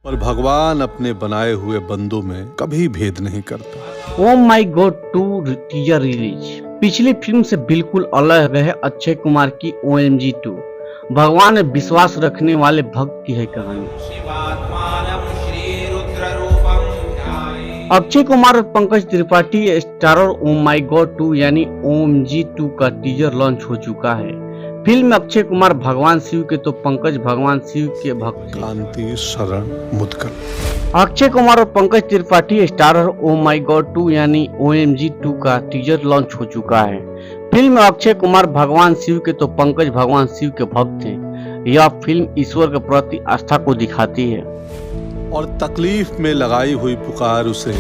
और भगवान अपने बनाए हुए बंदों में कभी भेद नहीं करता। ओ माई गॉड 2 टीजर रिलीज। पिछली फिल्म से बिल्कुल अलग है अक्षय कुमार की OMG 2। भगवान में विश्वास रखने वाले भक्त की है कहानी। अक्षय कुमार और पंकज त्रिपाठी स्टारर ओ माई गॉड 2 यानी OMG 2 का टीजर लॉन्च हो चुका है। फिल्म में अक्षय कुमार भगवान शिव के तो पंकज भगवान शिव के भक्त हैं। कांति शरण मुदगल। अक्षय कुमार और पंकज त्रिपाठी स्टारर ओ माई गॉड 2 यानी OMG 2 का टीजर लॉन्च हो चुका है। फिल्म में अक्षय कुमार भगवान शिव के तो पंकज भगवान शिव के भक्त हैं। यह फिल्म ईश्वर के प्रति आस्था को दिखाती है और तकलीफ में लगाई हुई पुकार उसे।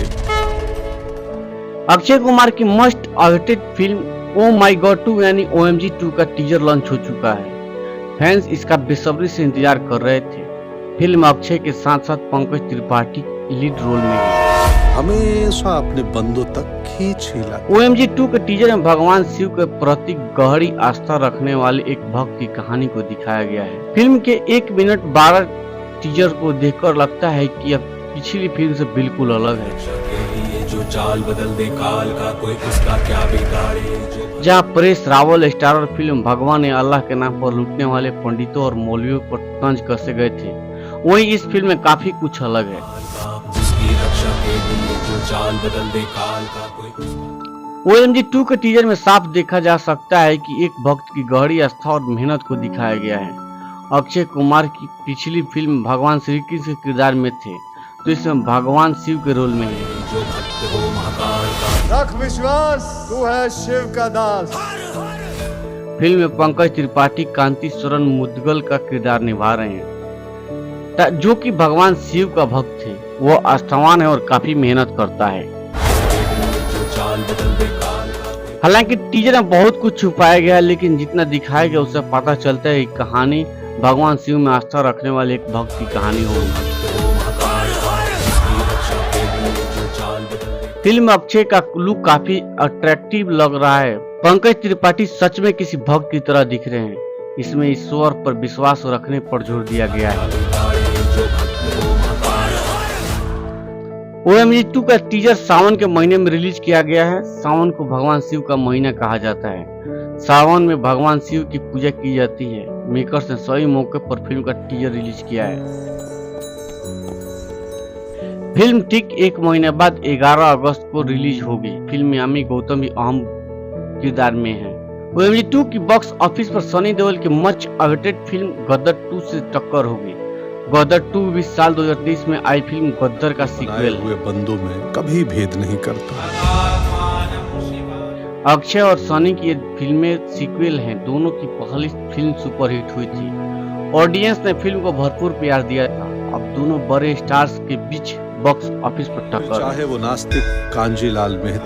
अक्षय कुमार की मस्ट अवेटेड फिल्म ओ माई गॉड 2 यानी OMG 2 का टीजर लॉन्च हो चुका है। फैंस इसका बेसब्री से इंतजार कर रहे थे। फिल्म में अक्षय के साथ साथ पंकज त्रिपाठी लीड रोल में है। हमेशा अपने बंदों तक खींच ही लाता। OMG 2 के टीजर में भगवान शिव के प्रति गहरी आस्था रखने वाले एक भक्त की कहानी को दिखाया गया है। फिल्म के 1 मिनट 12 टीजर को देखकर लगता है कि यह पिछली फिल्म से बिल्कुल अलग है। जो चाल बदल दे काल का कोई उसका क्या बिगाड़े। जहाँ परेश रावल स्टारर फिल्म भगवान ने अल्लाह के नाम पर लूटने वाले पंडितों और मौलवियों पर तंज कसे गए थे, वहीं इस फिल्म में काफी कुछ अलग है। जिसकी रक्षा के लिए जो चाल बदल दे काल का कोई। OMG 2 के टीजर में साफ देखा जा सकता है कि एक भक्त की गहरी आस्था और मेहनत को दिखाया गया है। अक्षय कुमार की पिछली फिल्म भगवान श्री कृष्ण के किरदार में थे, तो इसमें भगवान शिव के रोल में है। जो भक्त हो महाकाल का रख विश्वास, तू है शिव का दास। फिल्म में पंकज त्रिपाठी कांति शरण मुदगल का किरदार निभा रहे हैं, जो कि भगवान शिव का भक्त है। वो आस्थावान है और काफी मेहनत करता है। जो चाल बदल दे काल का। हालांकि टीजर में बहुत कुछ छुपाया गया है, लेकिन जितना दिखाया गया उससे पता चलता है कि कहानी भगवान शिव में आस्था रखने वाले एक भक्त की कहानी होगी। फिल्म में अक्षय का लुक काफी अट्रैक्टिव लग रहा है। पंकज त्रिपाठी सच में किसी भक्त की तरह दिख रहे हैं। इसमें ईश्वर पर विश्वास रखने पर जोर दिया गया है। OMG 2 का टीजर सावन के महीने में रिलीज किया गया है। सावन को भगवान शिव का महीना कहा जाता है। सावन में भगवान शिव की पूजा की जाती है। मेकर्स ने सही मौके पर फिल्म का टीजर रिलीज किया है। फिल्म ठीक 1 महीने बाद 11 अगस्त को रिलीज होगी। फिल्म में यामी गौतम भी अहम किरदार में है। OMG 2 की बॉक्स ऑफिस पर सनी देओल की मच अवेटेड फिल्म गदर 2 से टक्कर होगी। गदर 2 भी साल 2023 में आई फिल्म गदर का सीक्वल हुए बंदों में कभी भेद नहीं करता। अक्षय और सनी की ये फिल्में सीक्वल हैं। दोनों की पहली फिल्म सुपरहिट हुई थी। ऑडियंस ने फिल्म को भरपूर प्यार दिया था। अब दोनों बड़े स्टार्स के बीच बॉक्स ऑफिस पर टक्कर। चाहे वो नास्तिक कांजीलाल मेहता